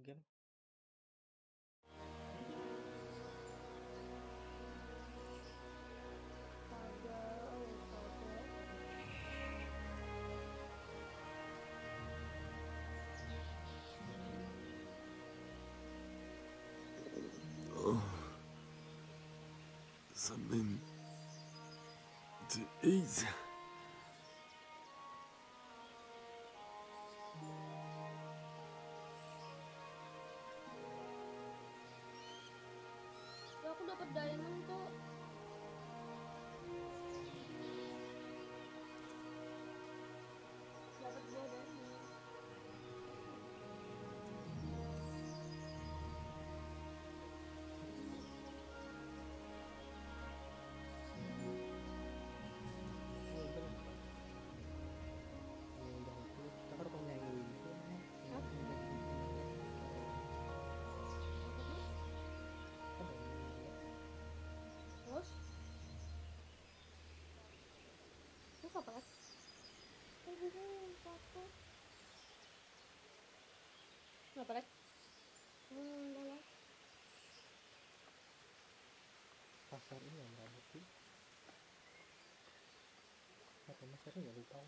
game. Something to eat. Ya, aku dapat diamond kok. Dapat 2 diamond. Terus? Terus apa lagi? Apa lagi? Pasar ini yang nggak bukti. Apa masarnya nggak lupa.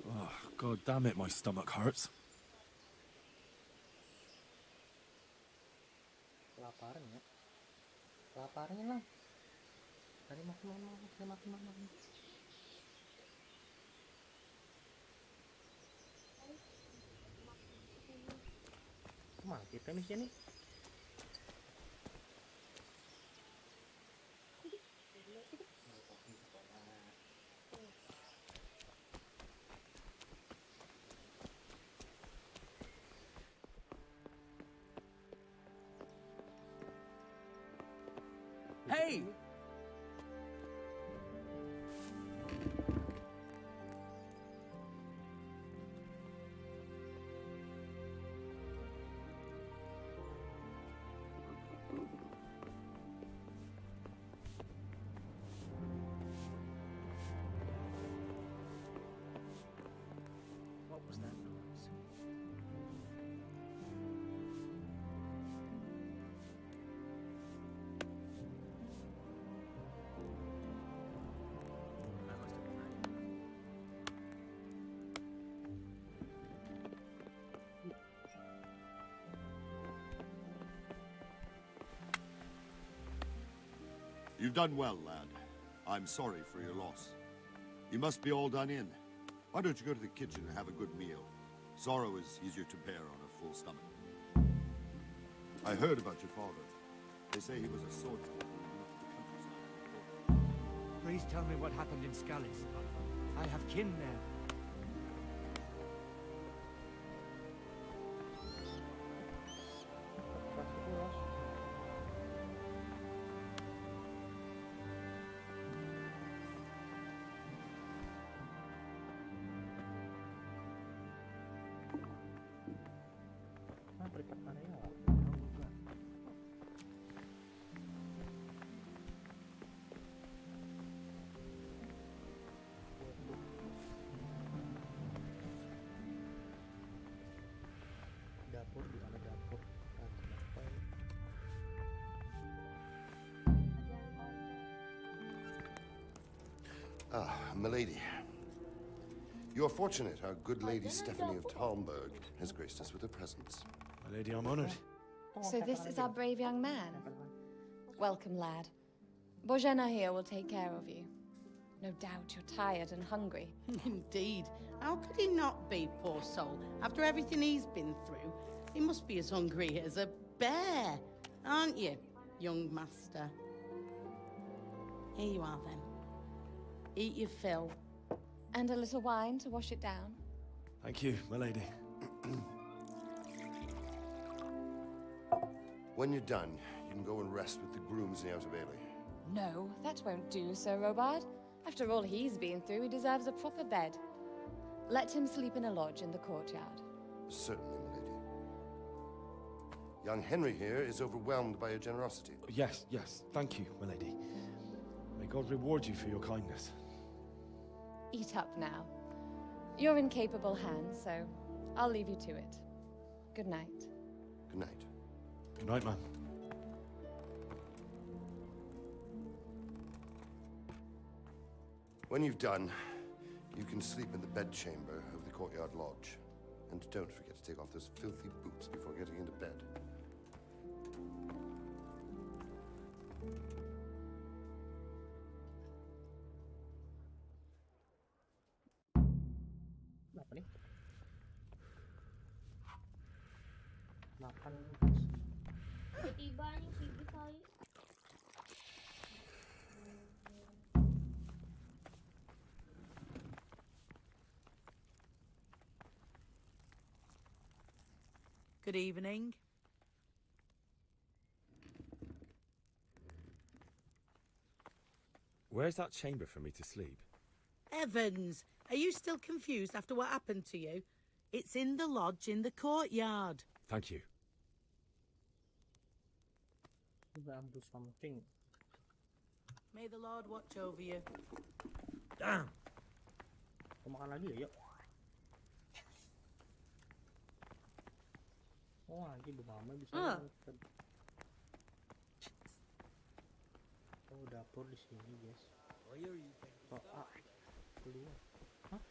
Oh, God damn it, my stomach hurts. Kelaparan ya. Kelaparannya lah. Cari makan. Kemana kita nih sini? Hey! What was that noise? That must have been right. You've done well, lad. I'm sorry for your loss. You must be all done in. Why don't you go to the kitchen and have a good meal? Sorrow is easier to bear on a full stomach. I heard about your father. They say he was a swordsman who moved to the countryside. Please tell me what happened in Scalis. I have kin there. Pripat area. Dapur di mana dapur? Ah, milady. You're fortunate our good lady Stephanie of Talmberg has graced us with her presence. My lady, I'm honored. So this is our brave young man. Welcome, lad. Bojana here will take care of you. No doubt you're tired and hungry. Indeed. How could he not be, poor soul? After everything he's been through, he must be as hungry as a bear, aren't you, young master? Here you are, then. Eat your fill. And a little wine to wash it down. Thank you, my lady. When you're done, you can go and rest with the grooms in the Outer Bailey. No, that won't do, Sir Robard. After all he's been through, he deserves a proper bed. Let him sleep in a lodge in the courtyard. Certainly, milady. Young Henry here is overwhelmed by your generosity. Yes, yes. Thank you, my lady. May God reward you for your kindness. Eat up now. You're in capable hands, so I'll leave you to it. Good night. Good night. Good night, ma'am. When you've done, you can sleep in the bedchamber of the courtyard lodge. And don't forget to take off those filthy boots before getting into bed. Kenapa nih? Makan guys. Tiba-tiba nih si kali. Good evening. Where's that chamber for me to sleep? Evans, are you still confused after what happened to you? It's in the lodge in the courtyard. Thank you. Udah ambil something. May the Lord watch over you. Damn! Mau makan lagi ya, yuk. Oh, lagi mama bisa. Oh, dapur di sini, guys. Oh, keluar. Hah?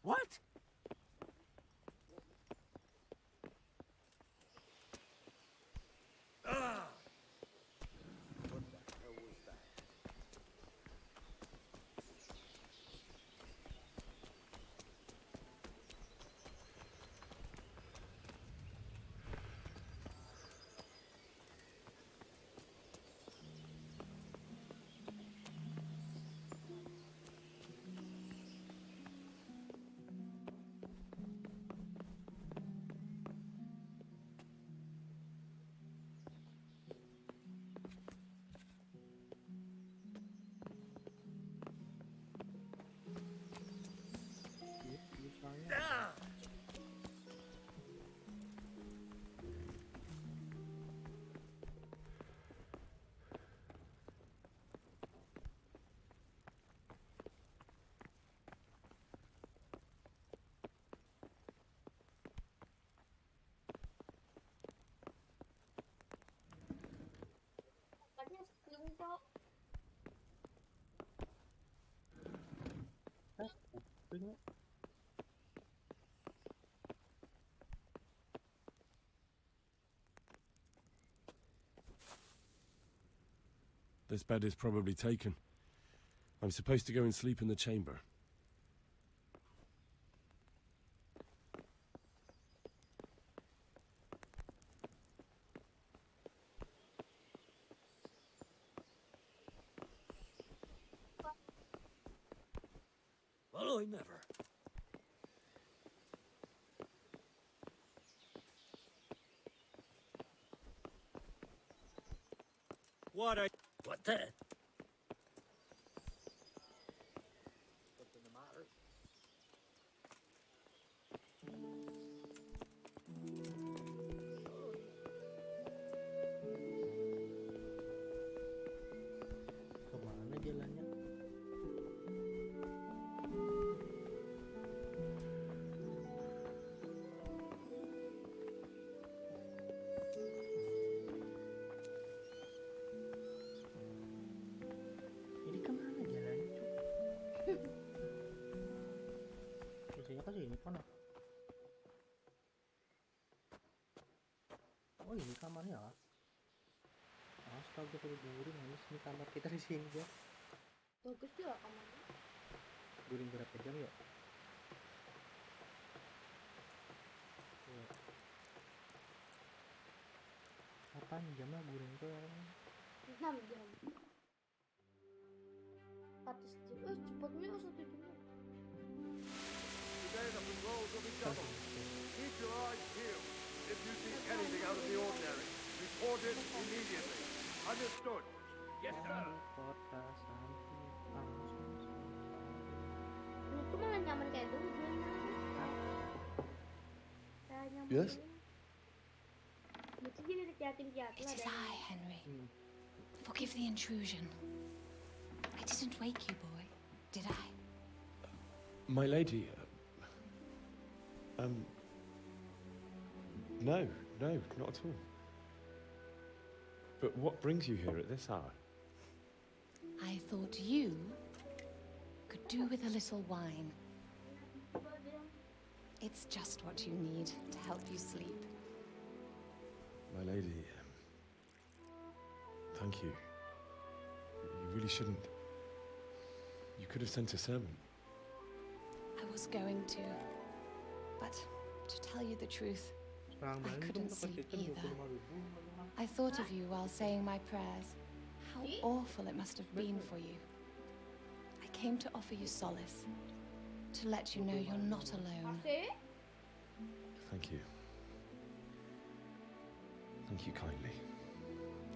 What? Katanya sering kok. Kuping. This bed is probably taken. I'm supposed to go and sleep in the chamber. Well, I never. What are... What the... jalannya? Ini kemana jalannya, Cuk? Biasanya kan ini kan. Oh, ini kamarnya. Astaga, sudah guring manis. Ini kamar kita di sini, guys. Bagus juga kamarnya. Guring berapa jam ya? Kapan jamnya guring tuh? 6 jam. 4 jam. Cepatnya 1 jam. Today the patrols will be doubled. Keep your eyes peeled. If you see anything out of the ordinary, report it immediately. Understood? Yes, sir. Kota samping Menurutku malah nyaman kayak dulu guringnya. Kayak nyaman. Yes? Itu jadi yatim-piatu It is ada. I, Henry. Forgive the intrusion. I didn't wake you, boy, did I? My lady, no, not at all. But what brings you here at this hour? I thought you could do with a little wine. It's just what you need to help you sleep. My lady, thank you. You really shouldn't. You could have sent a servant. I was going to, but to tell you the truth, Sekarang I Bandung couldn't tuh sleep kan either. 25.000. I thought of you while saying my prayers. How awful it must have been for you. I came to offer you solace, to let you know you're not alone. Masih? Thank you. Thank you kindly.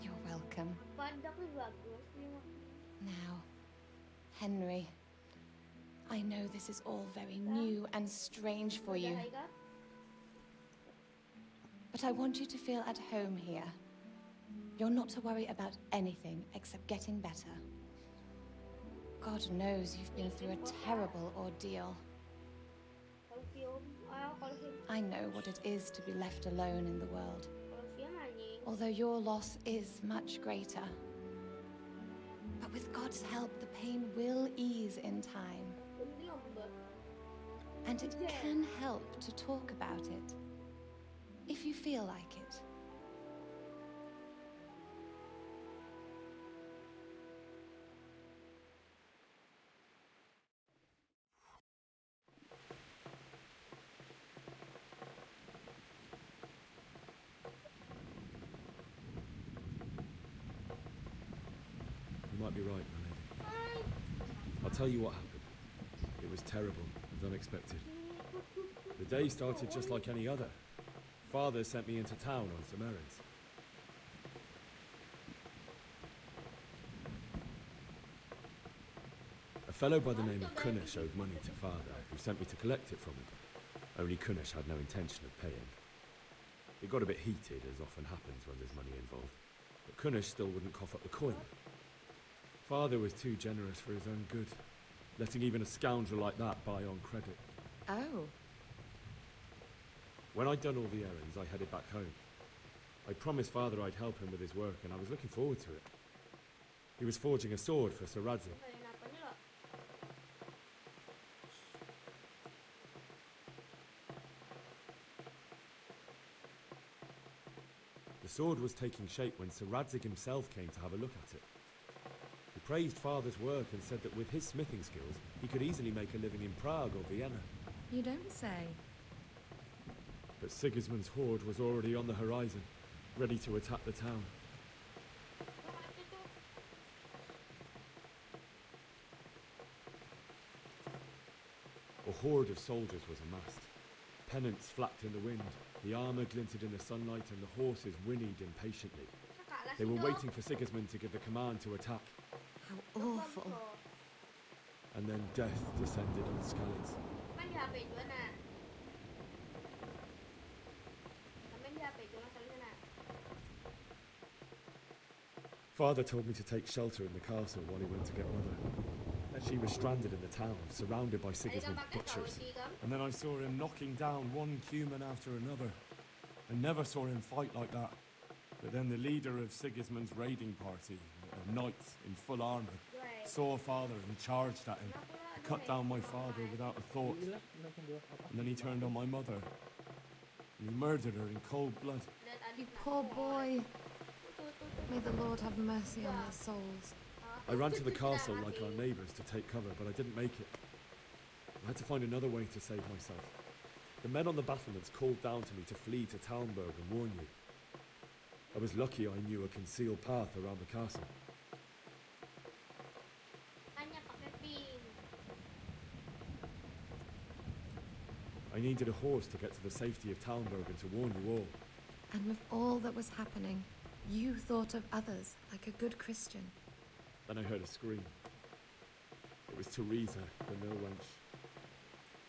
You're welcome. Padahal bagus. Now, Henry, I know this is all very new and strange for you, but I want you to feel at home here. You're not to worry about anything except getting better. God knows you've been through a terrible ordeal. Kalau film, kalau film, I know what it is to be left alone in the world, kalau film anjing. although your loss is much greater. But with God's help, the pain will ease in time. Film, Mbak. And it can help to talk about it, if you feel like it. You might be right, my lady. I'll tell you what happened. It was terrible and unexpected. The day started just like any other. Father sent me into town on some errands. A fellow by the name of Kunish owed money to Father, who sent me to collect it from him. Only Kunish had no intention of paying. It got a bit heated, as often happens when there's money involved, but Kunish still wouldn't cough up the coin. Father was too generous for his own good, letting even a scoundrel like that buy on credit. Oh. When I'd done all the errands, I headed back home. I promised Father I'd help him with his work, and I was looking forward to it. He was forging a sword for Sir Radzig. Kalian apanya loh? The sword was taking shape when Sir Radzig himself came to have a look at it. He praised Father's work and said that with his smithing skills, he could easily make a living in Prague or Vienna. You don't say. But Sigismund's horde was already on the horizon, ready to attack the town. A horde of soldiers was amassed. Pennants flapped in the wind, the armour glinted in the sunlight, and the horses whinnied impatiently. Kalah They were situ. waiting for Sigismund to give the command to attack, How awful. and then death descended on Skalitz. Kan di HP juga nak. Sampai di HP juga masalahnya nak. Father told me to take shelter in the castle while he went to get Mother. She was stranded in the town, surrounded by Sigismund's butchers. And then I saw him knocking down one human after another. I never saw him fight like that. But then the leader of Sigismund's raiding party, a knight in full armour, saw Father and charged at him. He cut down my father without a thought. And then he turned on my mother. And he murdered her in cold blood. You poor boy. May the Lord have mercy on their souls. I ran to the castle like our neighbours to take cover, but I didn't make it. I had to find another way to save myself. The men on the battlements called down to me to flee to Talmberg and warn you. I was lucky I knew a concealed path around the castle. I needed a horse to get to the safety of Talmberg and to warn you all. And with all that was happening, you thought of others like a good Christian. Then I heard a scream. It was Teresa, the mill wench.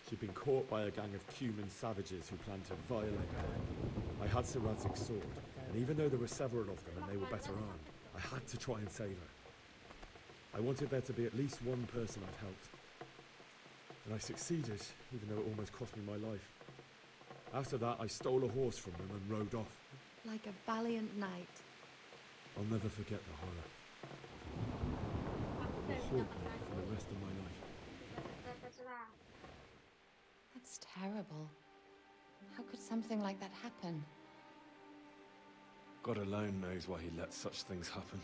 She'd been caught by a gang of Cuman savages who planned to violate her. I had Sir Radzig's sword, and even though there were several of them and they were better armed, I had to try and save her. I wanted there to be at least one person I'd helped. And I succeeded, even though it almost cost me my life. After that, I stole a horse from them and rode off. Like a valiant knight. I'll never forget the horror. It will haunt me for the rest of my life. That's terrible. How could something like that happen? God alone knows why he lets such things happen.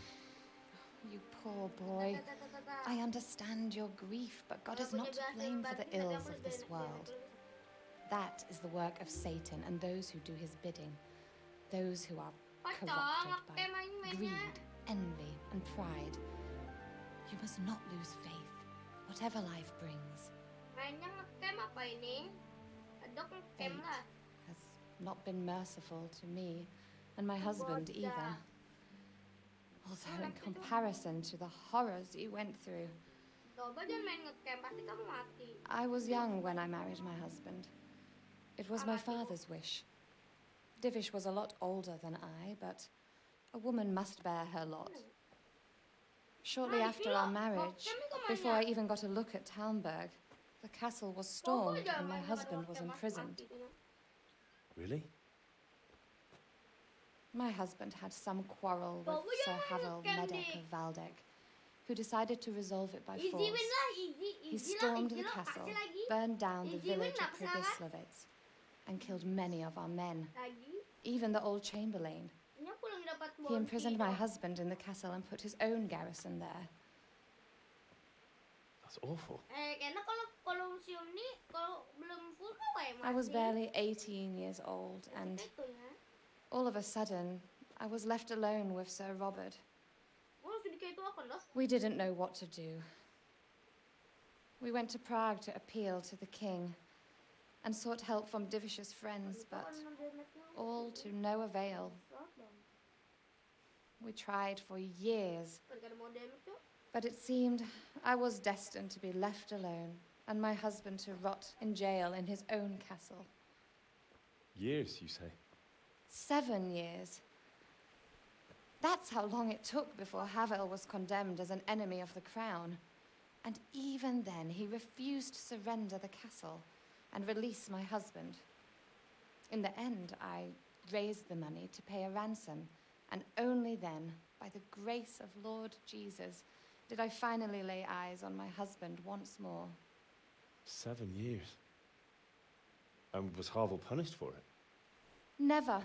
You poor boy. I understand your grief, but God is not to blame for the ills of this world. That is the work of Satan and those who do his bidding. Those who are corrupted by greed, envy, and pride. You must not lose faith, whatever life brings. Fate has not been merciful to me, and my husband either. Although in comparison to the horrors you went through. I was young when I married my husband. It was my father's wish. Divish was a lot older than I, but a woman must bear her lot. Shortly after our marriage, before I even got a look at Talmberg, the castle was stormed and my husband was imprisoned. Really? My husband had some quarrel with Sir Havel Medek of Valdek, who decided to resolve it by force. He stormed the castle, burned down the village of Pribyslavitz, and killed many of our men, even the old chamberlain. He imprisoned my husband in the castle and put his own garrison there. That's awful. I was barely 18 years old, and all of a sudden, I was left alone with Sir Robert. We didn't know what to do. We went to Prague to appeal to the king and sought help from Divish's friends, but all to no avail. We tried for years, but it seemed I was destined to be left alone and my husband to rot in jail in his own castle. Years, you say? 7 years. That's how long it took before Havel was condemned as an enemy of the crown. And even then, he refused to surrender the castle and release my husband. In the end, I raised the money to pay a ransom, and only then, by the grace of Lord Jesus, did I finally lay eyes on my husband once more. 7 years? And was Havel punished for it? Never.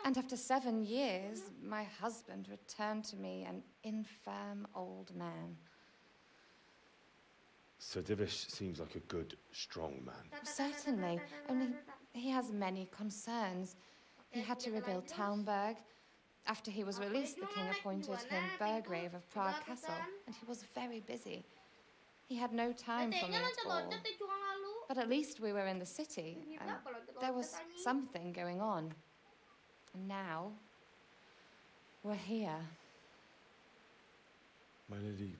And after 7 years, my husband returned to me an infirm old man. Sir Divish seems like a good, strong man. Certainly, only he has many concerns. He had to rebuild Talmberg. After he was released, the king appointed him Burgrave of Prague Castle, and he was very busy. He had no time for me at all. But at least we were in the city, and there was something going on. And now, we're here. My lady,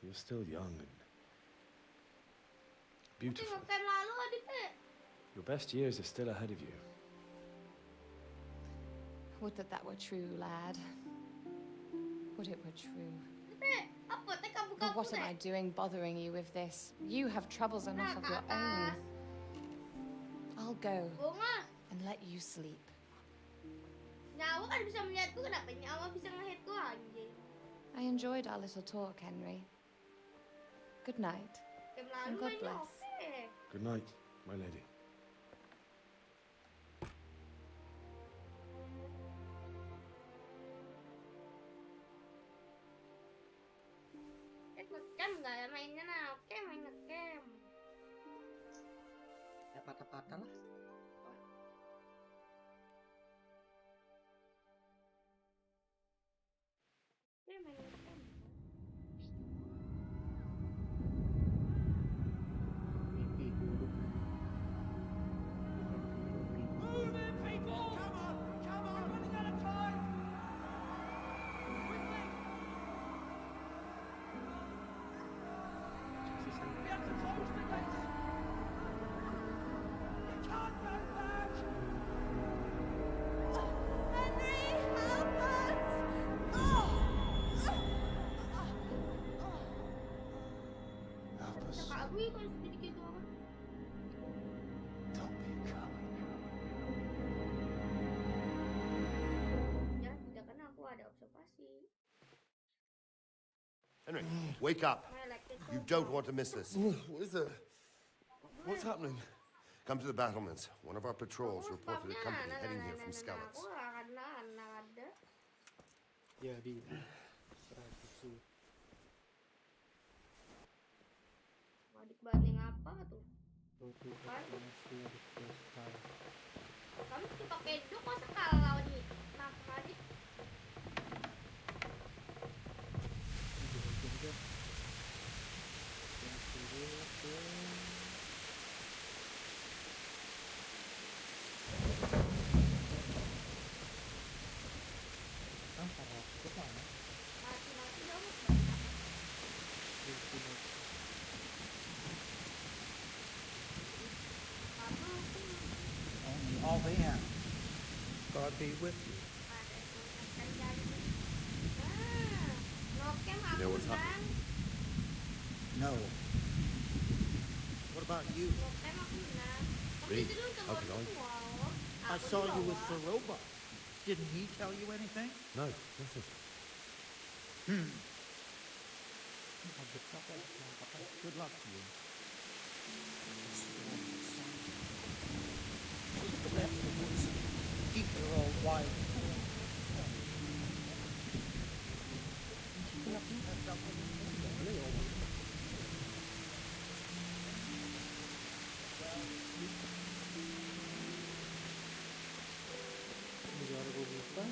you're still young and beautiful. Your best years are still ahead of you. Would that that were true, lad. Would it were true. Apa teh kamu But what am I doing bothering you with this? You have troubles enough of your own. I'll go and let you sleep. Nyawa kan bisa melihatku, kenapa nyawa bisa ngelihatku anjing? I enjoyed our little talk, Henry. Good night. Game And lalu God mainnya bless. oke. Good night, my lady. Ngecam nggak ya mainnya? Nah, oke main ngecam. Ya patah-patah lah. Oke main ngecam. Mimpi buruk. Move in, people! Come on! Come on! We're running out of time! Quickly! We have to close the gates! You can't go back! Henry, help us! Bisa kabur ya kalau sedikit gitu kan? Don't be a coward. Ya tidak, karena aku ada observasi. Henry, wake up. My electric You door. don't want to miss this. What is it? What's happening? Come to the battlements. One of our patrols Oh, reported a spamnya. company Nah, heading nah, here nah, from nah, nah. Skalitz. Aku nggak ada. Ya di 100. Mau dibanding apa tuh? Masih request. Kamu tuh pakai dok kok sekala nih. Nah, tadi mati dong. Kamu tuh Only all they have. God be with you. pada mengingatkan janji. Nah, nokem You know aku what's kan. happening? No. What about you? Nokem aku nah. Kamu Me? itu dulu How could I? I saw you with the robot. Didn't he tell you anything? No, nothing. Good luck to you. Keep her all wide. Biar gue buka.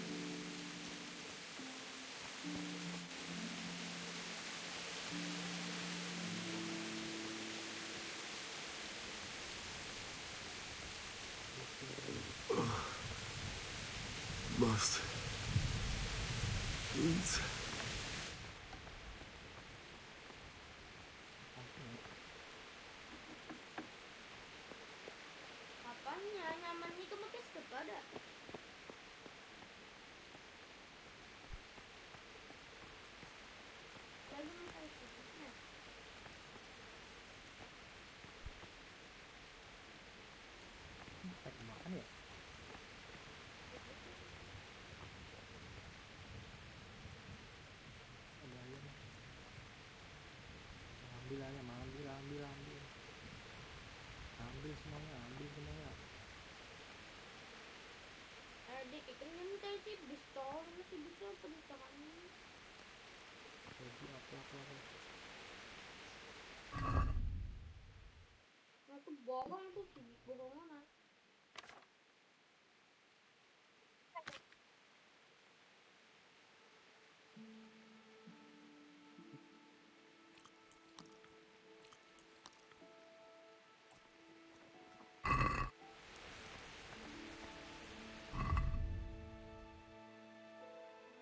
Must. Eat. Apanya nyaman itu pakai skirt ada. Lalu pakai skirtnya. Kayak makan ya? Ada ayam. Ambil ayam, ambil. Ambil semuanya. Adik, ikannya minta sih pistol, masih bisa pencangannya. Jadi apa? Nah, itu bohong tuh, bohong mana?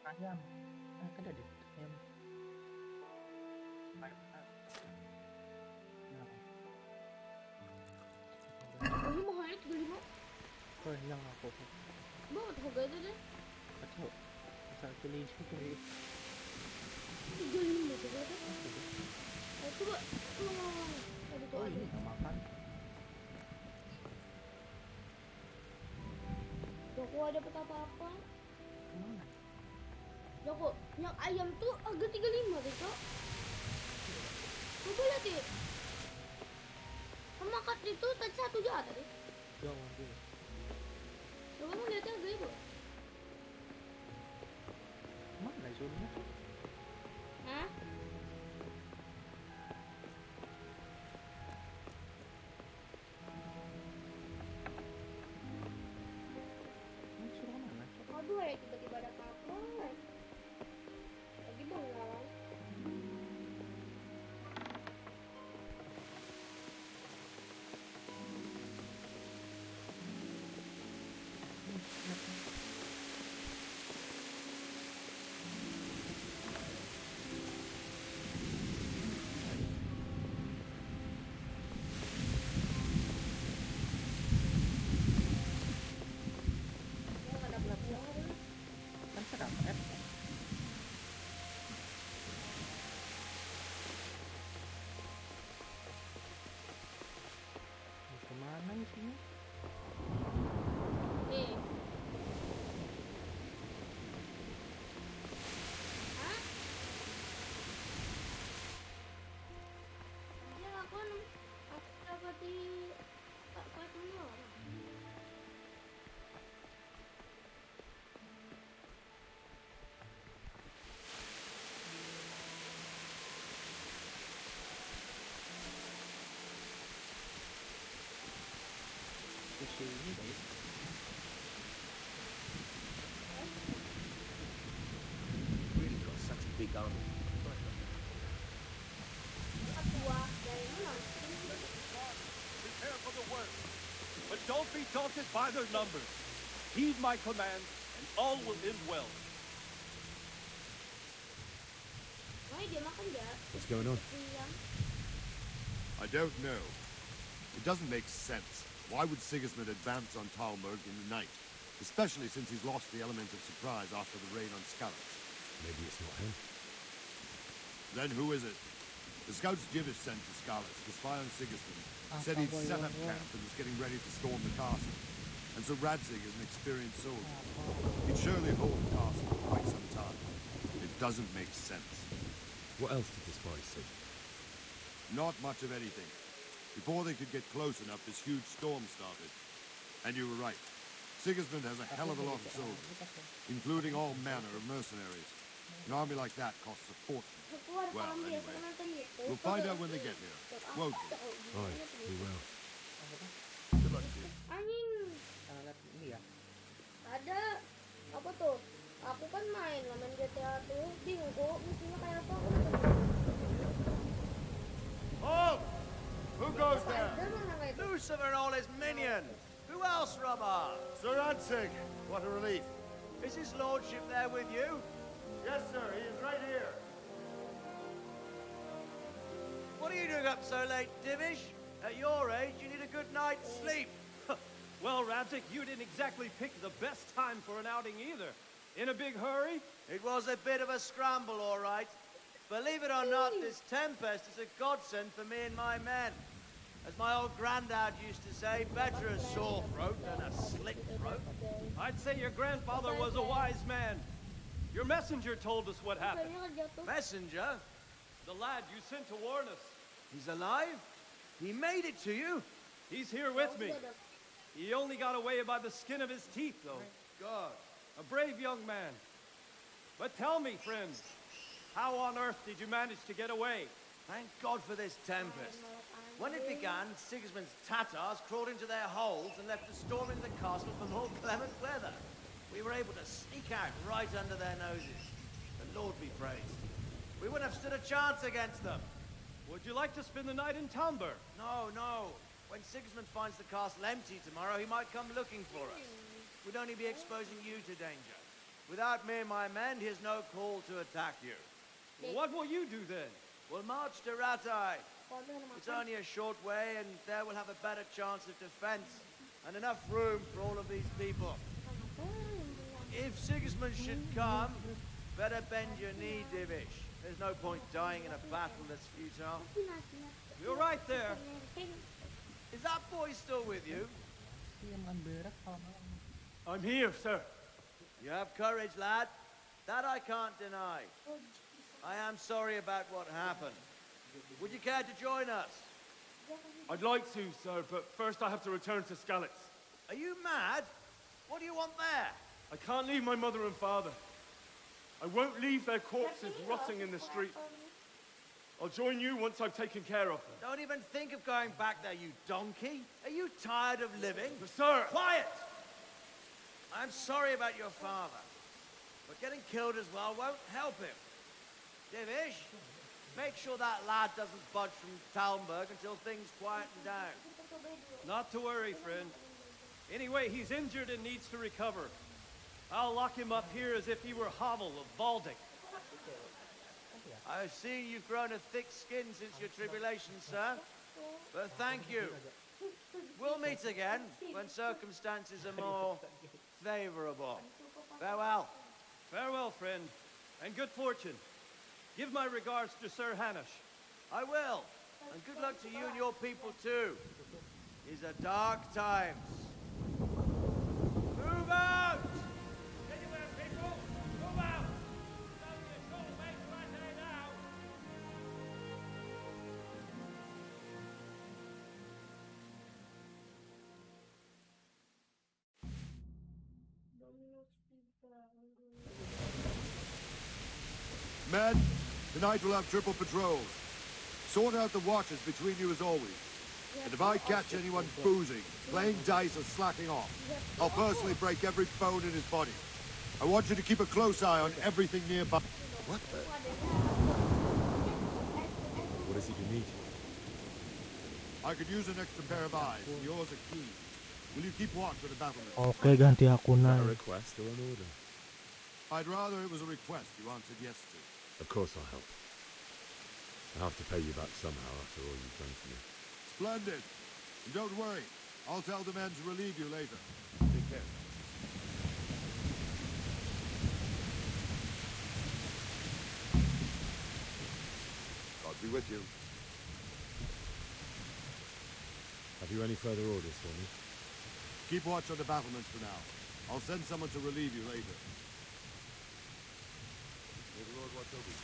Ayam. Kan ada ayam. Nah. Oh, ini mahalnya 35. Oh, yang aku. Banget harga itu deh. Kacau. Satu lagi. 35 coba deh. Coba. Aduh tuh Oh ini aduh. nggak makan. Joko ada dapat apa-apa? Kemana? Joko, yang ayam tuh harga 35 deh, Cok. Coba lihat deh. Sama kat itu tadi 1 juta deh. Jauh ambil. Coba mau lihat harga itu. Mana suruhnya? Hah? Ini suruh kemana? Aduh ya tiba-tiba ada kapal. Lagi bengong. Nggak ada pulang. Kan saya dapat. Kemana isinya? Nih. Hah? Ya aku dapat di apartemen orang. Sushi ini baik. Really got such a big army. Tua dari mana? Prepare for the worst, but don't be daunted by their numbers. Heed my command, and all will end well. Wah, dia makan ya? What's going on? Siang. I don't know. It doesn't make sense. Why would Sigismund advance on Talmberg in the night? Especially since he's lost the element of surprise after the raid on Skalitz. Maybe it's not him. Then who is it? The scouts Jivish sent to Skalitz to spy on Sigismund said he'd set up camp and was getting ready to storm the castle. And so Radzig is an experienced soldier. He'd surely hold the castle for quite some time. It doesn't make sense. What else did the spies see? Not much of anything. Before they could get close enough, this huge storm started. And you were right. Sigismund has a hell of a lot of soldiers, including all manner of mercenaries. An army like that costs a fortune. Well, anyway, we'll find out when they get here, won't we? Aye, we will. Good luck to you. Anjing, Lihat ini ya. ada apa tuh? Aku kan main GTA tuh, bingung kok misinya kayak apa? Aku nggak tahu. Halt! Who goes there? Spider mana kayak itu? Lucifer and all his minions. Who else, Rubber? Sir Radzig, what a relief. Is his lordship there with you? Yes, sir, he is right here. What are you doing up so late, Divish? At your age, you need a good night's sleep. Well, Radzik, you didn't exactly pick the best time for an outing either. In a big hurry? It was a bit of a scramble, all right. Believe it or not, this tempest is a godsend for me and my men. As my old granddad used to say, better a sore throat than a slit throat. I'd say your grandfather was a wise man. Your messenger told us what happened. Kayaknya jatuh. Messenger? The lad you sent to warn us. He's alive? He made it to you? He's here with me. He only got away by the skin of his teeth, though. God. A brave young man. But tell me, friend, how on earth did you manage to get away? Thank God for this tempest. When it began, Sigismund's Tatars crawled into their holes and left us storming the castle for more clement weather. We were able to sneak out right under their noses. The Lord be praised. We wouldn't have stood a chance against them. Would you like to spend the night in Tamber? No, no. When Sigismund finds the castle empty tomorrow, he might come looking for us. We'd only be exposing you to danger. Without me and my men, he has no call to attack you. Well, what will you do then? We'll march to Ratai. It's only a short way, and there we'll have a better chance of defense and enough room for all of these people. If Sigismund should come, better bend your knee, Divish. There's no point dying in a battle that's futile. You're right there. Is that boy still with you? I'm here, sir. You have courage, lad. That I can't deny. I am sorry about what happened. Would you care to join us? I'd like to, sir, but first I have to return to Skalitz. Are you mad? What do you want there? I can't leave my mother and father. I won't leave their corpses rotting in the street. I'll join you once I've taken care of them. Don't even think of going back there, you donkey. Are you tired of living? But sir! Quiet! I'm sorry about your father, but getting killed as well won't help him. Divish, make sure that lad doesn't budge from Talmberg until things quieten down. Not to worry, friend. Anyway, he's injured and needs to recover. I'll lock him up here as if he were Havel of Valdic. I've seen you've grown a thick skin since your tribulation, sir. But thank you. We'll meet again when circumstances are more favorable. Farewell. Farewell, friend, and good fortune. Give my regards to Sir Hanush. I will. And good luck to you and your people, too. These are dark times. Move out! Anywhere, people! Move out! Don't be a trouble maker right there now! Men, tonight we'll have triple patrols. Sort out the watches between you as always. And if I catch anyone boozing, playing dice or slacking off, I'll personally break every bone in his body. I want you to keep a close eye on everything nearby. What the? What is it you need? I could use an extra pair of eyes. Yours are key. Will you keep watch for the battlement? Oke, ganti Is that a akunan. request or an order? I'd rather it was a request you answered yes to. Of course I'll help. I have to pay you back somehow after all you've done for me. Splendid. And don't worry. I'll tell the men to relieve you later. Take care. God be with you. Have you any further orders for me? Keep watch on the battlements for now. I'll send someone to relieve you later. May the Lord watch over you.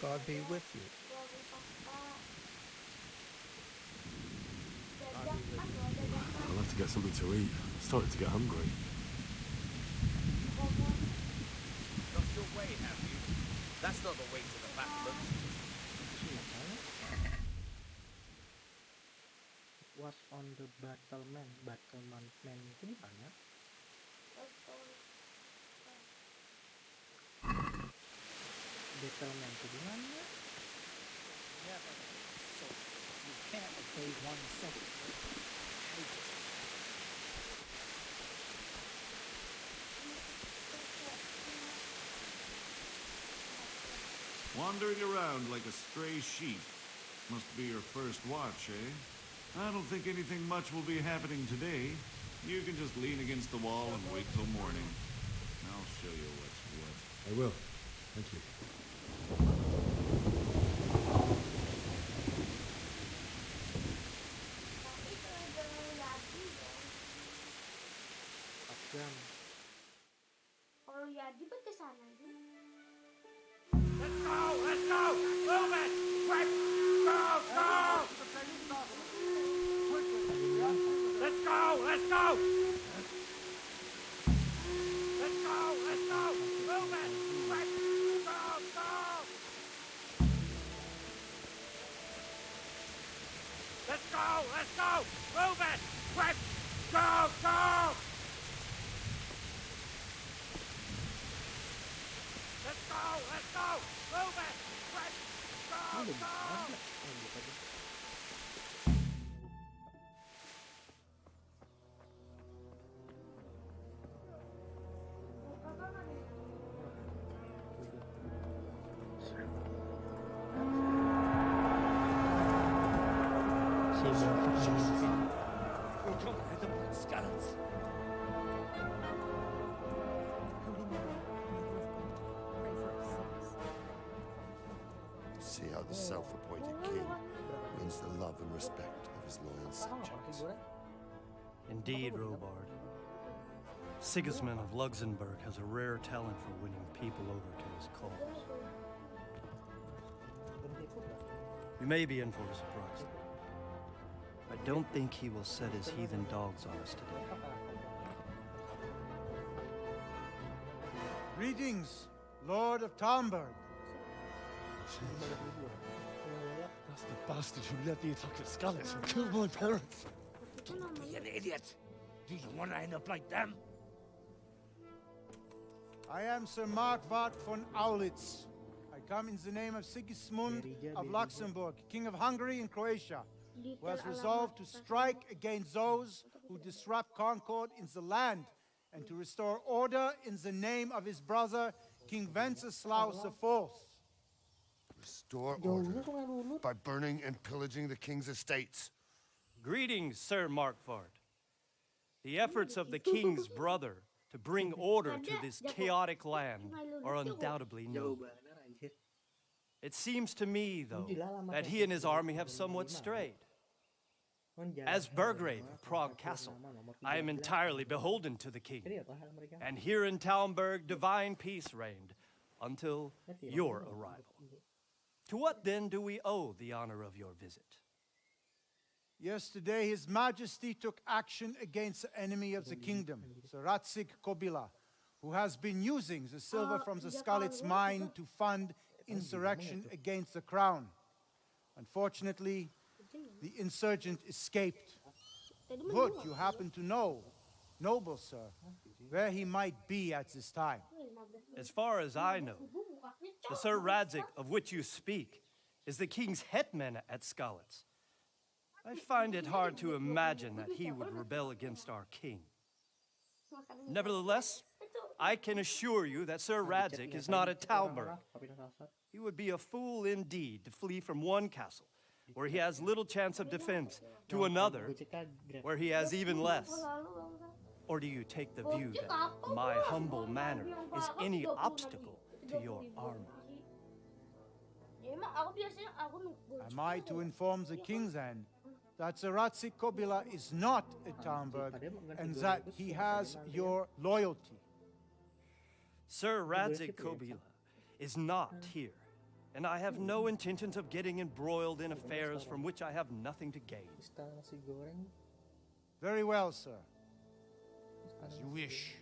God be with you. I'll have to get something to eat. I'm starting to get hungry. Lost your way, have you? That's not the way to the battlement. What's on the battlement? Battlement itu di mana? Battlement itu di mana? You can't obey one soul. Wandering around like a stray sheep. Must be your first watch, eh? I don't think anything much will be happening today. You can just lean against the wall and wait till morning. I'll show you what's what. I will. Thank you. Jam. Kalau Yadi kan ke sana. Let's go! Let's go! Move it! Quick! Go! Go! Let's go! Let's go! Let's go! Let's go! Move it! Quick! Go! Go! Let's go! Let's go! Move it! Quick! Go! Go! Let's go! Let's go! Move it! Quick! Go! Go! See how the self-appointed king wins the love and respect of his loyal subjects. Indeed, Robard. Sigismund of Luxembourg has a rare talent for winning people over to his cause. We may be in for a surprise. I don't think he will set his heathen dogs on us today. Greetings, Lord of Talmberg. That's the bastard who led the attack at Scallis and killed my parents. Don't be an idiot. Do you want to end up like them? I am Sir Markvart von Aulitz. I come in the name of Sigismund of Luxembourg, King of Hungary and Croatia, who has resolved to strike against those who disrupt concord in the land and to restore order in the name of his brother, King Wenceslaus IV. Restore order by burning and pillaging the king's estates. Greetings, Sir Markvart. The efforts of the king's brother to bring order to this chaotic land are undoubtedly noble. It seems to me, though, that he and his army have somewhat strayed. As Burgrave of Prague Castle, I am entirely beholden to the king. And here in Talmberg, divine peace reigned until your arrival. To what then do we owe the honor of your visit? Yesterday, His Majesty took action against the enemy of the kingdom, Sir Ratsig Kobila, who has been using the silver from the Skalitz mine to fund insurrection against the crown. Unfortunately, the insurgent escaped. Would you happen to know, noble sir, where he might be at this time? As far as I know, the Sir Radzik of which you speak is the king's hetman at Skalitz. I find it hard to imagine that he would rebel against our king. Nevertheless, I can assure you that Sir Radzik is not at Talmberg. He would be a fool indeed to flee from one castle, where he has little chance of defense, to another, where he has even less. Or do you take the view that my humble manner is any obstacle to your army? Am I to inform the king then that Sir Ratsig Kobila is not at Talmberg and that he has your loyalty? Sir Radzik Kobila is not here, and I have no intentions of getting embroiled in affairs from which I have nothing to gain. Very well, sir. As you wish.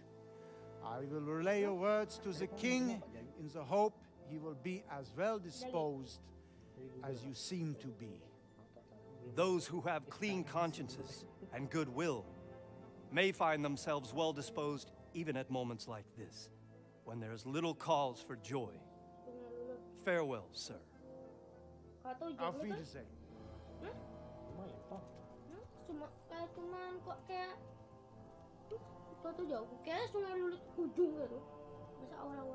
I will relay your words to the king in the hope he will be as well disposed as you seem to be. Those who have clean consciences and goodwill may find themselves well disposed even at moments like this, when there is little cause for joy. Farewell, sir. Auf Wiedersehen. Kau tuh jauh, kayak sungai lulut ujung gitu. Masa awal-awal.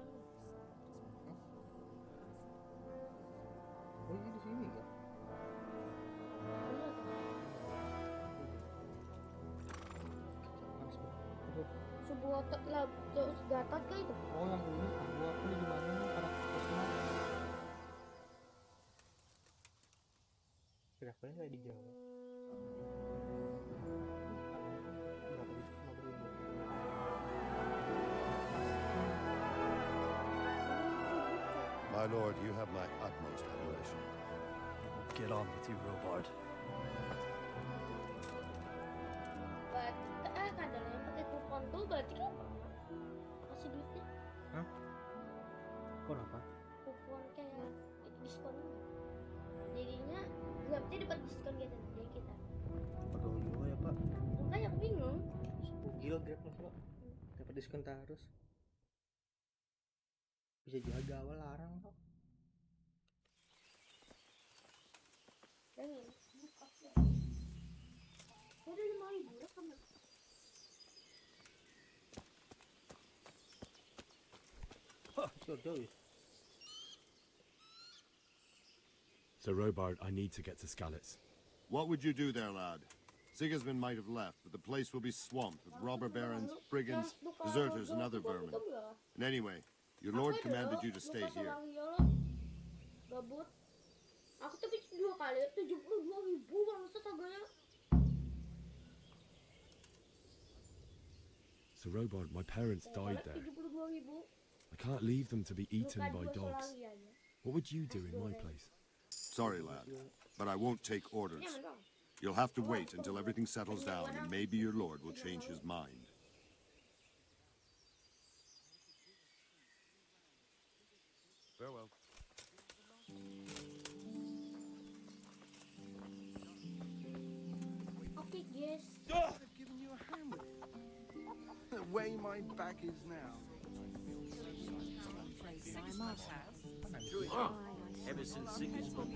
Oh, ini di sini ya? Sebuah gatot kah itu? Oh, yang ini gua aku di mana nih karakternya? Kira-kira kayak di Jawa. Berapa ribu? My lord, you have my utmost admiration. Get on with you, Robard. Kadang yang pakai kupon tuh berarti kan kasih duitnya. Hah? Kupon apa? Kupon kayak diskon. Jadinya Grabnya dapat diskon gitu dari kita. Pegawai juga ya pak. Makanya aku bingung. Gila Grab mas pak. Dapat diskon terus. Bisa jaga awal larang pak. Dan udah 5.000 ya kan. So, Robard, I need to get to Skalitz. What would you do there, lad? Sigismund might have left, but the place will be swamped with robber barons, brigands, deserters, and other vermin. And anyway, your lord commanded you to stay here. Gabut. Aku tapi 2 kali 72.000 bangsat harganya. So, Robard, my parents died there. 72.000. I can't leave them to be eaten by dogs. What would you do in my place? Sorry, lad, but I won't take orders. You'll have to wait until everything settles down, and maybe your lord will change his mind. Farewell. Okay, yes. I've given you a hand with it. The way my back is now. Ever since Sigismund could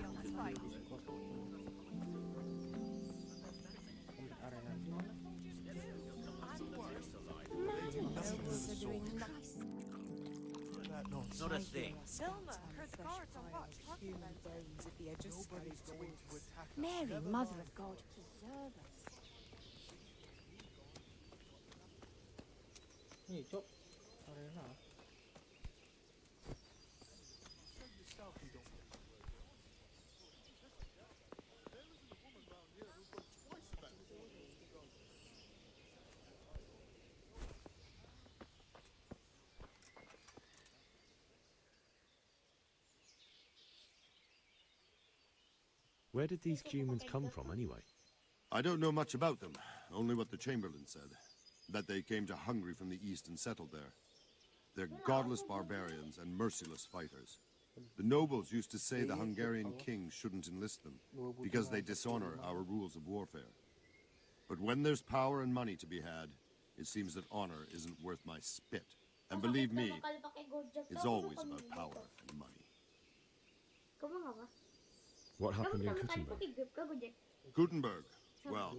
not a thing. Selma heard the guards on watch talking about bones at the edge of Scully's doors. Mary, Mother of God, preserve us. Nih cok, arena. Where did these humans come from, anyway? I don't know much about them, only what the Chamberlain said. That they came to Hungary from the east and settled there. They're godless barbarians and merciless fighters. The nobles used to say the Hungarian king shouldn't enlist them, because they dishonor our rules of warfare. But when there's power and money to be had, it seems that honor isn't worth my spit. And believe me, it's always about power and money. What happened in Kuttenberg? Gutenberg? Well,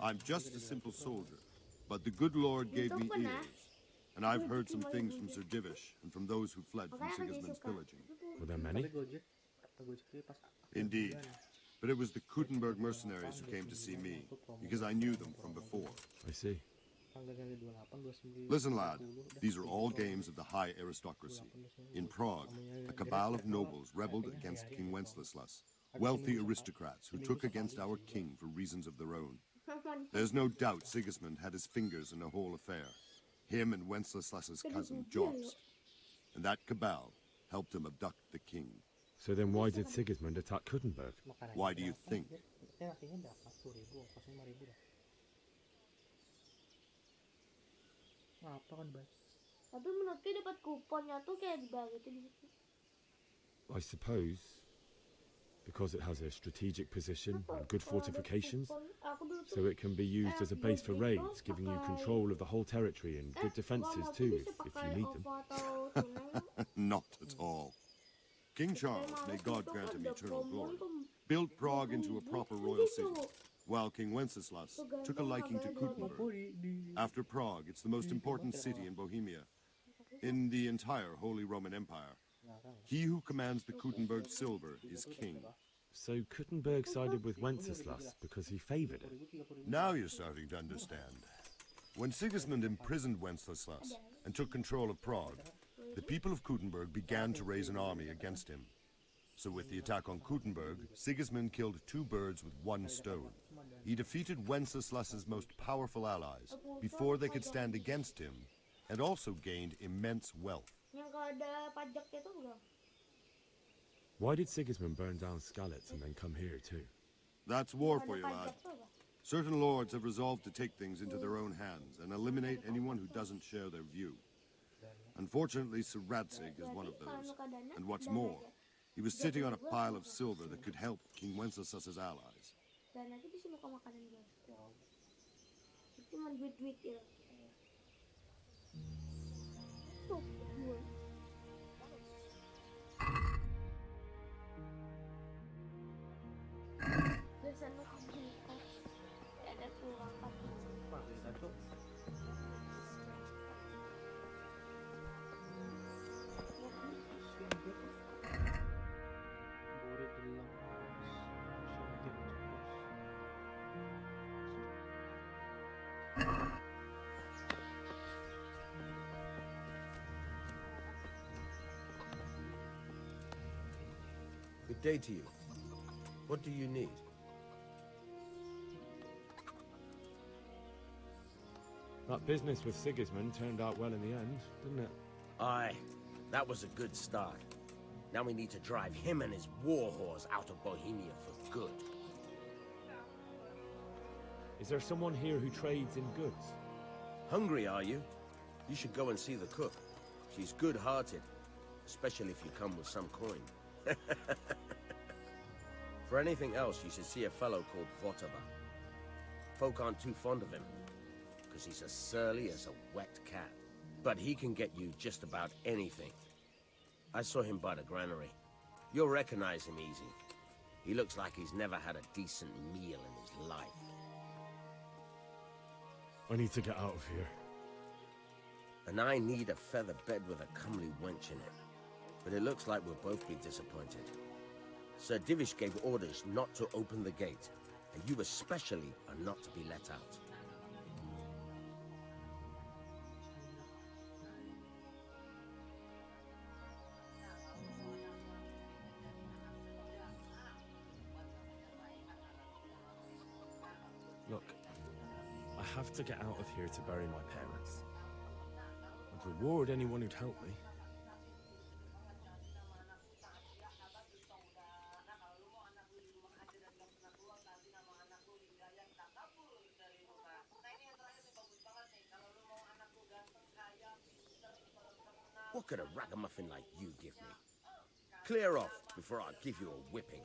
I'm just a simple soldier, but the good Lord gave me ears, and I've heard some things from Sir Divish and from those who fled from Sigismund's pillaging. Were there many? Indeed, but it was the Kuttenberg mercenaries who came to see me, because I knew them from before. I see. Listen, lad, these are all games of the high aristocracy. In Prague, a cabal of nobles rebelled against King Wenceslas, wealthy aristocrats who took against our king for reasons of their own. There's no doubt Sigismund had his fingers in the whole affair, him and Wenceslas's cousin, Jobst. And that cabal helped him abduct the king. So then why did Sigismund attack Kuttenberg? Why do you think? Tapi menurutku dapat kuponnya tuh kayak dibagi tuh di situ. I suppose because it has a strategic position and good fortifications, so it can be used as a base for raids, giving you control of the whole territory and good defences too, if you need them. Not at all. King Charles, may God grant him eternal glory, built Prague into a proper royal city, while King Wenceslas took a liking to Kuttenberg. After Prague, it's the most important city in Bohemia, in the entire Holy Roman Empire. He who commands the Kuttenberg silver is king. So Kuttenberg sided with Wenceslas because he favoured it? Now you're starting to understand. When Sigismund imprisoned Wenceslas and took control of Prague, the people of Kuttenberg began to raise an army against him. So with the attack on Kuttenberg, Sigismund killed 2 birds with 1 stone. He defeated Wenceslas's most powerful allies before they could stand against him, and also gained immense wealth. Yang kalau ada pajaknya tuh enggak. Why did Sigismund burn down Skalitz and then come here too? That's war for you, lad. Certain lords have resolved to take things into their own hands and eliminate anyone who doesn't share their view. Unfortunately, Sir Radzig is one of those. And what's more, he was sitting on a pile of silver that could help King Wenceslaus's allies. Dan nanti di sini makanan gue. Cuma duit-duit ya. Tuh, gue. Biasa lu kamu ada pulang kamu. Pak, kita tuh Good day to you. What do you need? That business with Sigismund turned out well in the end, didn't it? Aye, that was a good start. Now we need to drive him and his war horse out of Bohemia for good. Is there someone here who trades in goods? Hungry, are you? You should go and see the cook. She's good-hearted, especially if you come with some coin. For anything else, you should see a fellow called Votava. Folk aren't too fond of him, because he's as surly as a wet cat. But he can get you just about anything. I saw him by the granary. You'll recognize him easy. He looks like he's never had a decent meal in his life. I need to get out of here. And I need a feather bed with a comely wench in it. But it looks like we'll both be disappointed. Sir Divish gave orders not to open the gate, and you especially are not to be let out. Look, I have to get out of here to bury my parents. I'd reward anyone who'd help me. What could a ragamuffin like you give me? Clear off before I give you a whipping.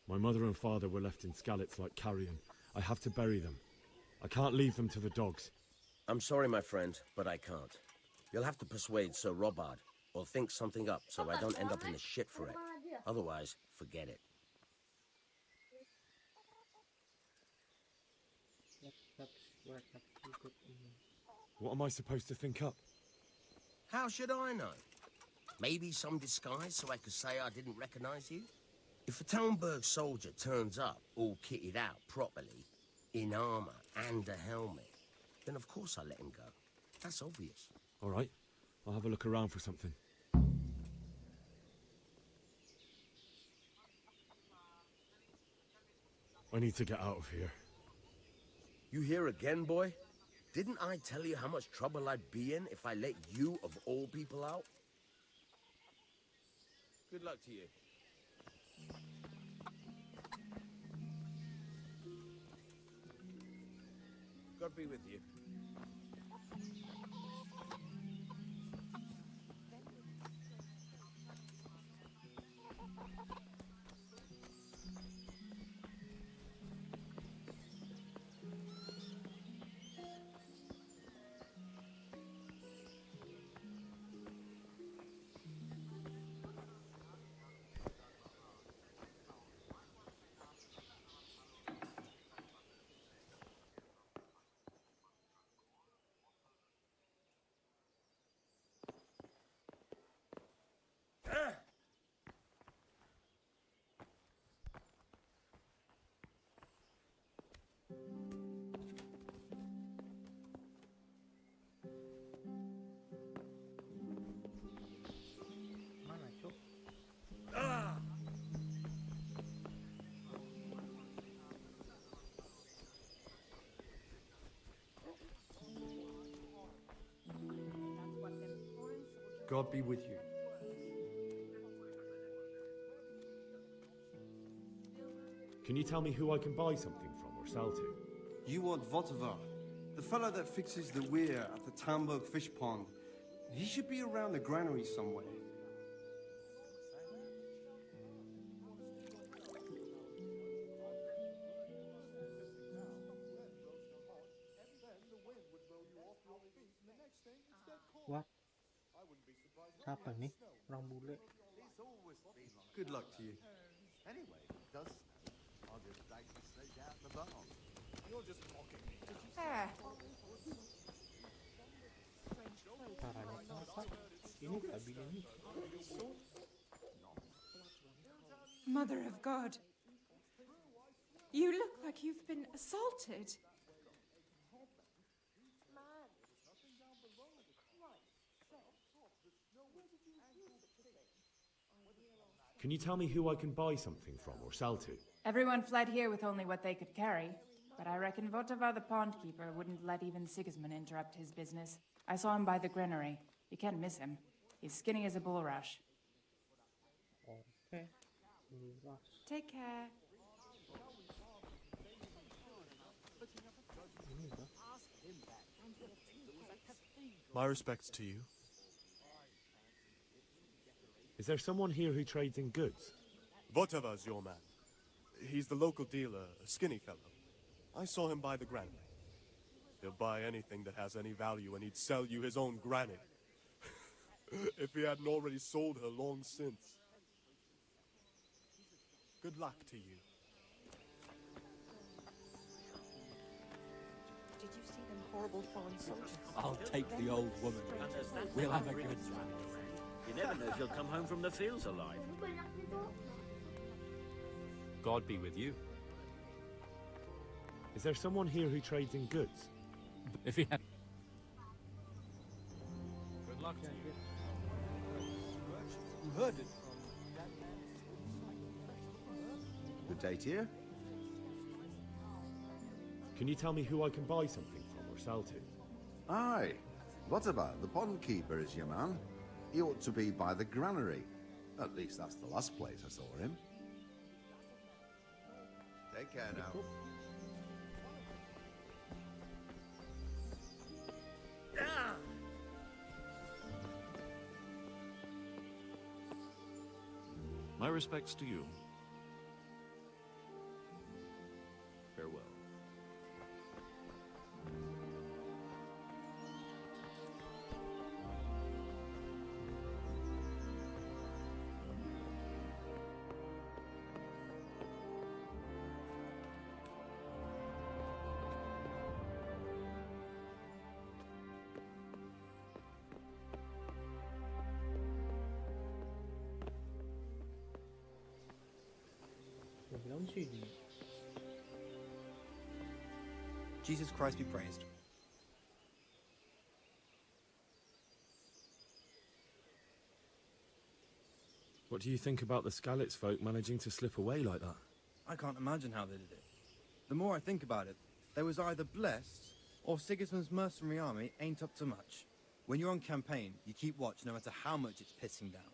My mother and father were left in Skalitz like carrion. I have to bury them. I can't leave them to the dogs. I'm sorry, my friend, but I can't. You'll have to persuade Sir Robard, or think something up so I don't end up in the shit for it. Otherwise, forget it. What am I supposed to think up? How should I know? Maybe some disguise so I could say I didn't recognize you? If a Talmberg soldier turns up all kitted out properly, in armor and a helmet, then of course I let him go. That's obvious. All right, I'll have a look around for something. I need to get out of here. You here again, boy? Didn't I tell you how much trouble I'd be in if I let you, of all people, out? Good luck to you. God be with you. God be with you. Can you tell me who I can buy something from or sell to? You want Votovar, the fellow that fixes the weir at the Tamburg fish pond. He should be around the granary somewhere. What? Siapa nih? Orang bule. Good luck to you. Anyway, if it does snow, I'll just drag the sledge out the barn. You're just mocking me. Caranya apa? Ini babi ini. Mother of God. You look like you've been assaulted. Can you tell me who I can buy something from or sell to? Everyone fled here with only what they could carry. But I reckon Votava the pond keeper wouldn't let even Sigismund interrupt his business. I saw him by the granary. You can't miss him. He's skinny as a bulrush. Okay. Take care. My respects to you. Is there someone here who trades in goods? Votava's your man. He's the local dealer, a skinny fellow. I saw him by the granary. He'll buy anything that has any value, and he'd sell you his own granny. If he hadn't already sold her long since. Good luck to you. Did you see them horrible foreign soldiers? I'll take the old woman. We'll have a good time. You never know if you'll come home from the fields alive. God be with you. Is there someone here who trades in goods? If he had... Good luck to you. You heard it from that man. Good day to you. Can you tell me who I can buy something from or sell to? Aye. Whatever, the pond keeper is your man. He ought to be by the granary. At least that's the last place I saw him. Take care now. My respects to you. Farewell. Dia bilang sini. Jesus Christ be praised. What do you think about the Skalitz folk managing to slip away like that? I can't imagine how they did it. The more I think about it, they was either blessed, or Sigismund's mercenary army ain't up to much. When you're on campaign, you keep watch no matter how much it's pissing down.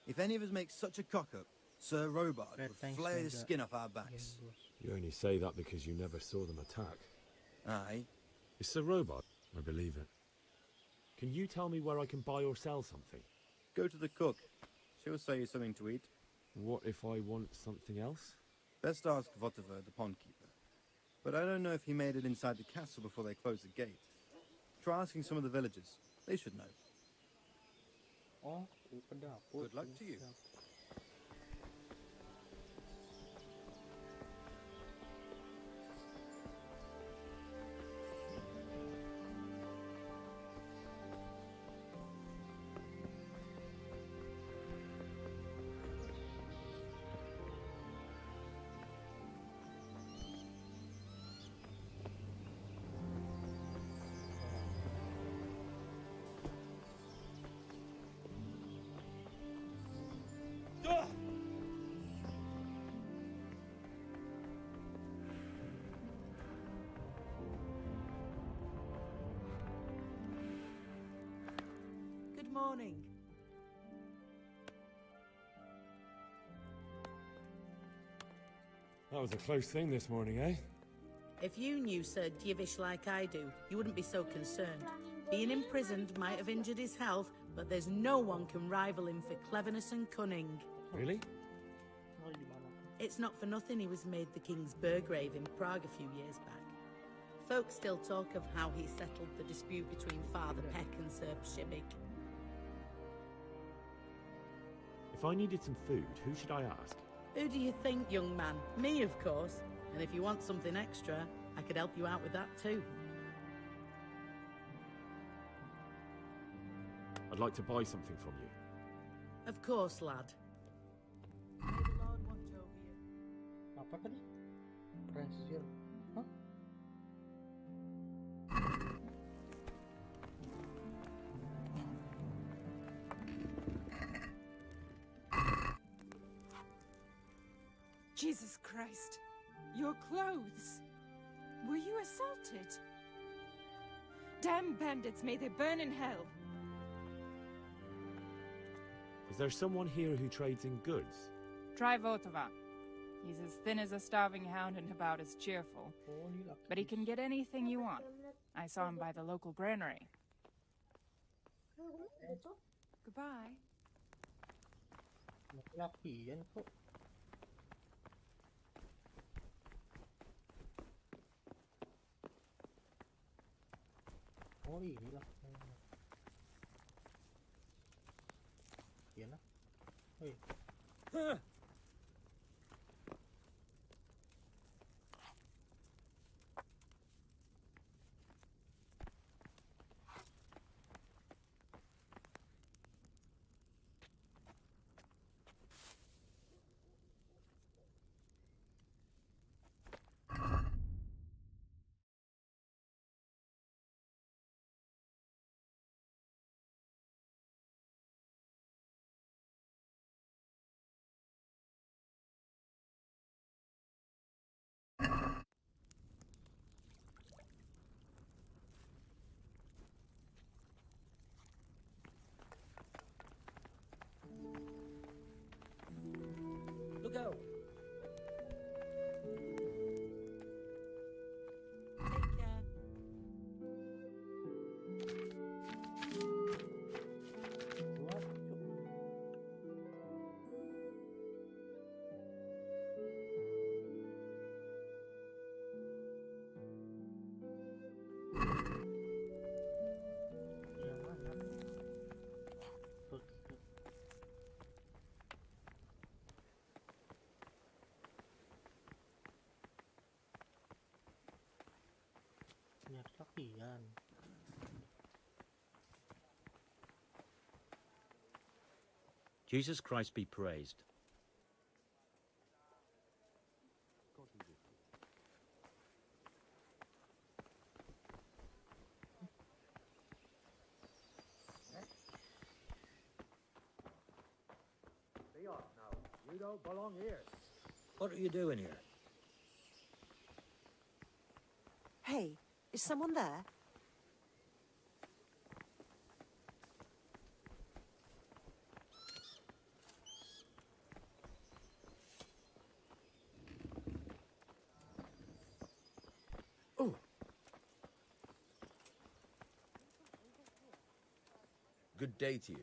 If any of us make such a cock-up, Sir Robard would flay the skin off our backs. You only say that because you never saw them attack. Aye. Is Sir Robard? I believe it. Can you tell me where I can buy or sell something? Go to the cook. She'll sell you something to eat. What if I want something else? Best ask Votiver, the pond keeper. But I don't know if he made it inside the castle before they closed the gate. Try asking some of the villagers. They should know. Oh, good luck to you. Good morning. That was a close thing this morning, eh? If you knew Sir Divish like I do, you wouldn't be so concerned. Being imprisoned might have injured his health, but there's no one can rival him for cleverness and cunning. Really? It's not for nothing he was made the King's Burgrave in Prague a few years back. Folk still talk of how he settled the dispute between Father Peck and Sir Pshibik. If I needed some food, who should I ask? Who do you think, young man? Me, of course. And if you want something extra, I could help you out with that too. I'd like to buy something from you. Of course, lad. Apa tadi? Pressure. Hah? Jesus Christ. Your clothes. Were you assaulted? Damn bandits, may they burn in hell. Is there someone here who trades in goods? Try Votova. He's as thin as a starving hound and about as cheerful. But he can get anything you want. I saw him by the local granary. Goodbye. Laki-laki kan kok. Oh inilah. Iya lah. Woi. Look out! Take care. Yang mana? Laki-lakian. Jesus Christ be praised. Be off now. You don't belong here. What are you doing here? Hey, is someone there? Oh. Good day to you.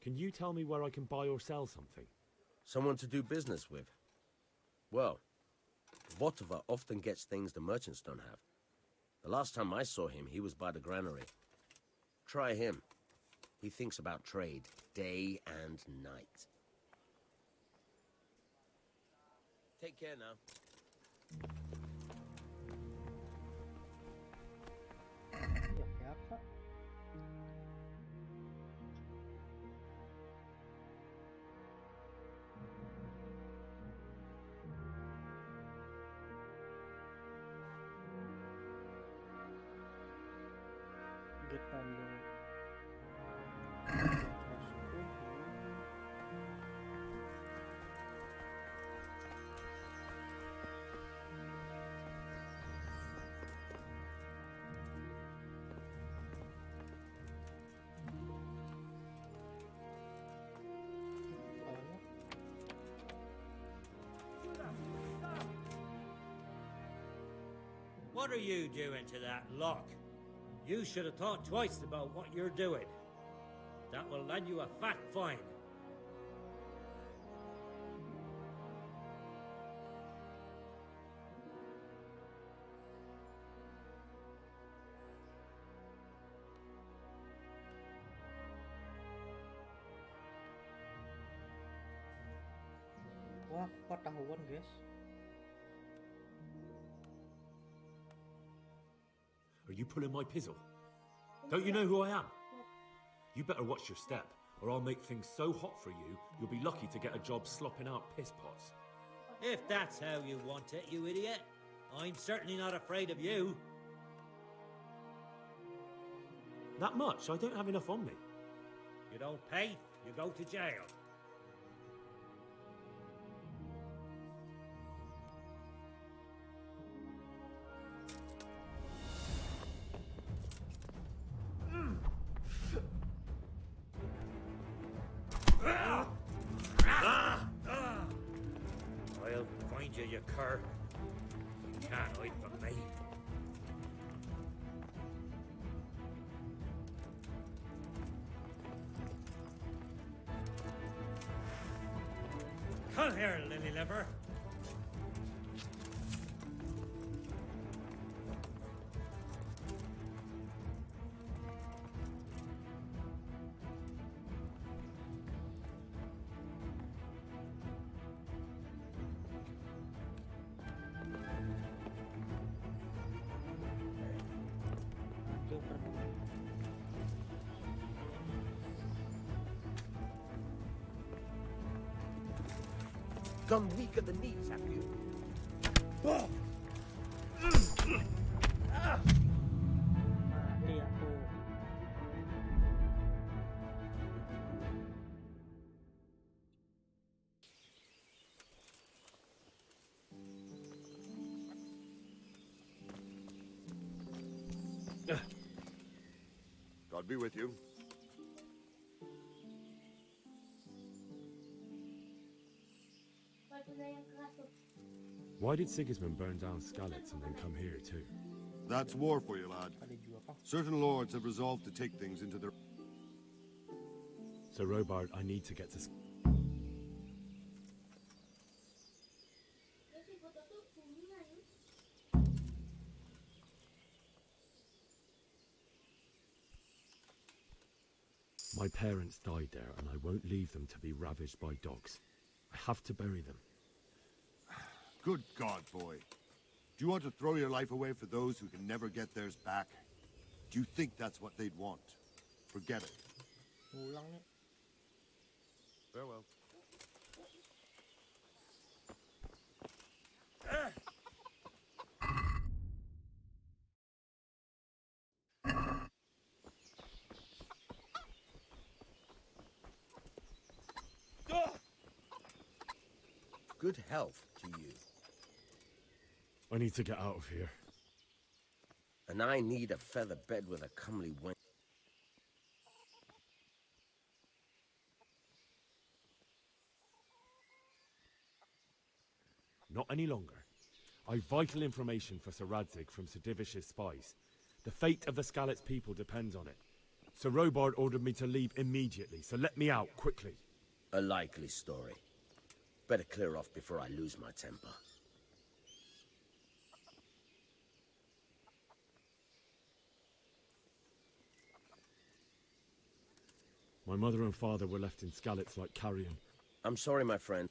Can you tell me where I can buy or sell something? Someone to do business with. Well, Votova often gets things the merchants don't have. The last time I saw him, he was by the granary. Try him. He thinks about trade day and night. Take care now. Siapa? Getando. What are you doing to that lock? You should have thought twice about what you're doing. That will land you a fat fine. Wah, ketahuan guys. Are you pulling my pizzle? Don't you know who I am? You better watch your step, or I'll make things so hot for you, you'll be lucky to get a job slopping out piss pots. If that's how you want it, you idiot, I'm certainly not afraid of you. That much? I don't have enough on me. You don't pay, you go to jail. I'll find you, you cur. You can't hide from me. Come here, lily liver. Gone weak at the knees, have you? Mati aku. God be with you. Why did Sigismund burn down Skalitz and then come here too? That's war for you, lad. Certain lords have resolved to take things into their... So Robard, I need to get to... My parents died there, and I won't leave them to be ravaged by dogs. I have to bury them. Good God, boy. Do you want to throw your life away for those who can never get theirs back? Do you think that's what they'd want? Forget it. Ngulang nih. Farewell. Good health to you. I need to get out of here. And I need a feather bed with a comely wench. Not any longer. I've vital information for Sir Radzig from Sir Divish's spies. The fate of the Skalitz people depends on it. Sir Robard ordered me to leave immediately, so let me out quickly. A likely story. Better clear off before I lose my temper. My mother and father were left in Skalitz like carrion. I'm sorry, my friend.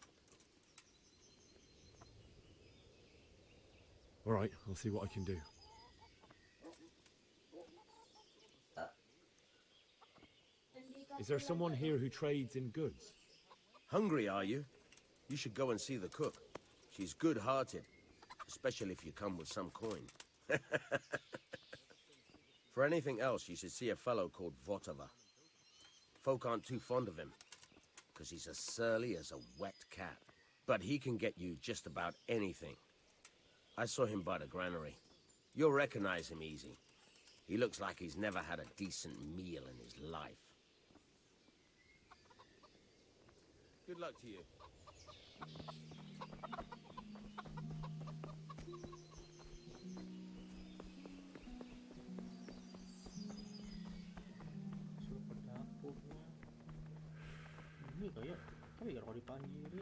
All right, I'll see what I can do. Is there someone here who trades in goods? Hungry, are you? You should go and see the cook. She's good-hearted, especially if you come with some coin. For anything else, you should see a fellow called Votava. Folk aren't too fond of him, because he's as surly as a wet cat. But he can get you just about anything. I saw him by the granary. You'll recognize him easy. He looks like he's never had a decent meal in his life. Good luck to you. Ini kayak tapi kalau dipanggil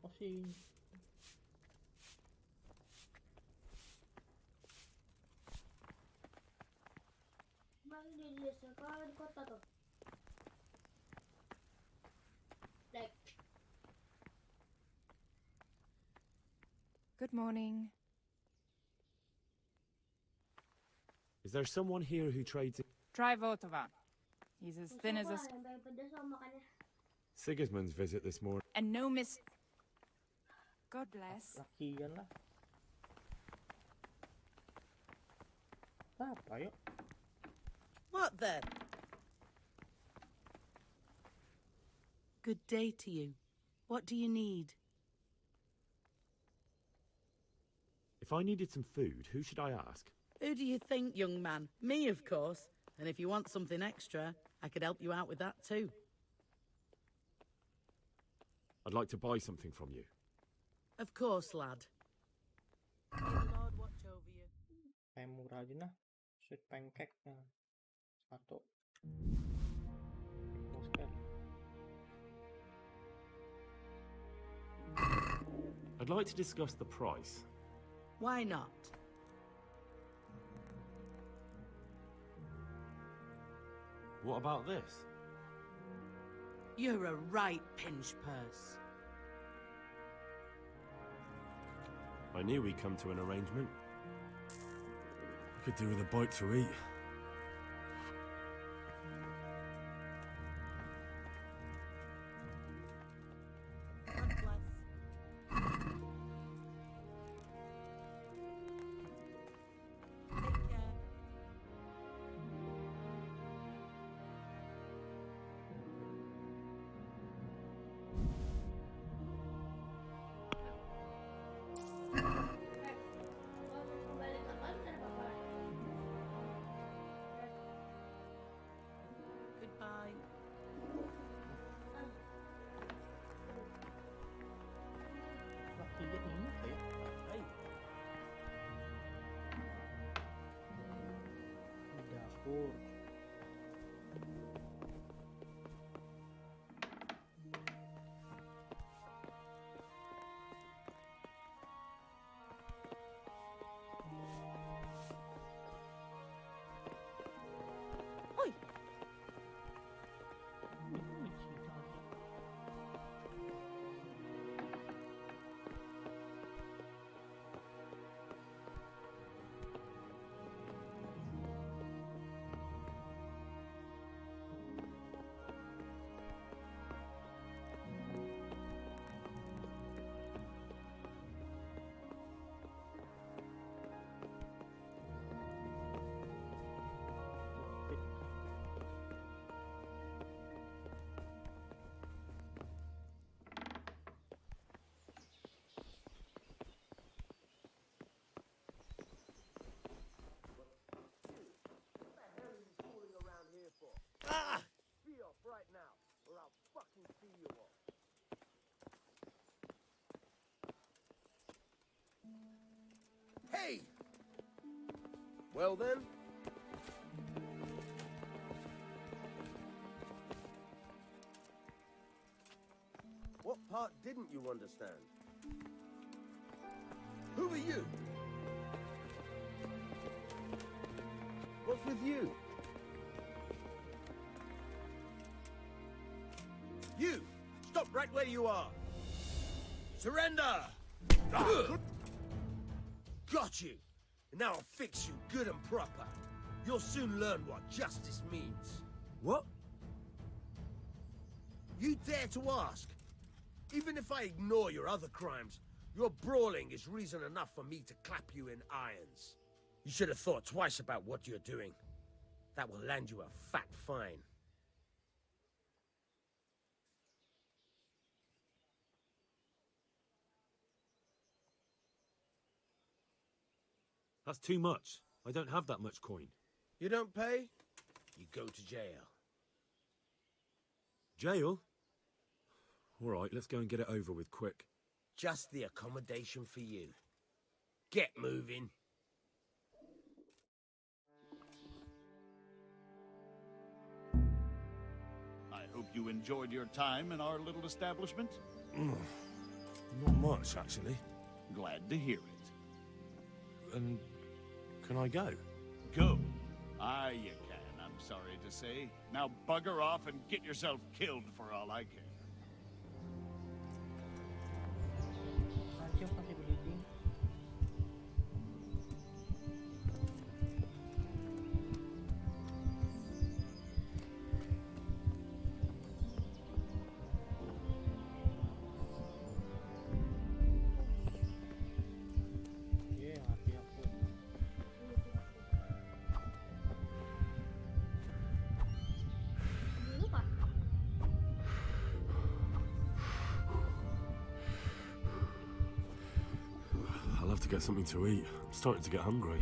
Pusing. Masih di desa kalau di kota tuh. Like. Good morning. Is there someone here who trades in... Try Votova. He's as thin as a... Yang paling pedas sama makannya. Sigismund's visit this morning. And no miss... God bless. Lakian lah. Apa yuk? What then? Good day to you. What do you need? If I needed some food, who should I ask? Who do you think, young man? Me, of course. And if you want something extra, I could help you out with that too. I'd like to buy something from you. Of course, lad. May the Lord watch over you. Kayak murah aja nah. Sweet pancake nah. Satu. Oscar. I'd like to discuss the price. Why not? What about this? You're a right pinch purse. I knew we'd come to an arrangement. I could do with a bite to eat. God bless. Take care. Kembali kapan ntar bakal. Goodbye. Lakian ini kayak. Hai. Di dapur. Oi. Ah! Be off right now, or I'll fucking see you off. Hey! Well then? What part didn't you understand? Who are you? What's with you? You! Stop right where you are! Surrender! Got you! And now I'll fix you good and proper. You'll soon learn what justice means. What? You dare to ask? Even if I ignore your other crimes, your brawling is reason enough for me to clap you in irons. You should have thought twice about what you're doing. That will land you a fat fine. That's too much. I don't have that much coin. You don't pay? You go to jail. Jail? All right, let's go and get it over with quick. Just the accommodation for you. Get moving. I hope you enjoyed your time in our little establishment. Not much, actually. Glad to hear it. And can I go? Go. Aye, you can, I'm sorry to say. Now bugger off and get yourself killed for all I care. Anjir pakai bleeding. Mati aku. Dulu Pak. I'll have to get something to eat. I'm starting to get hungry.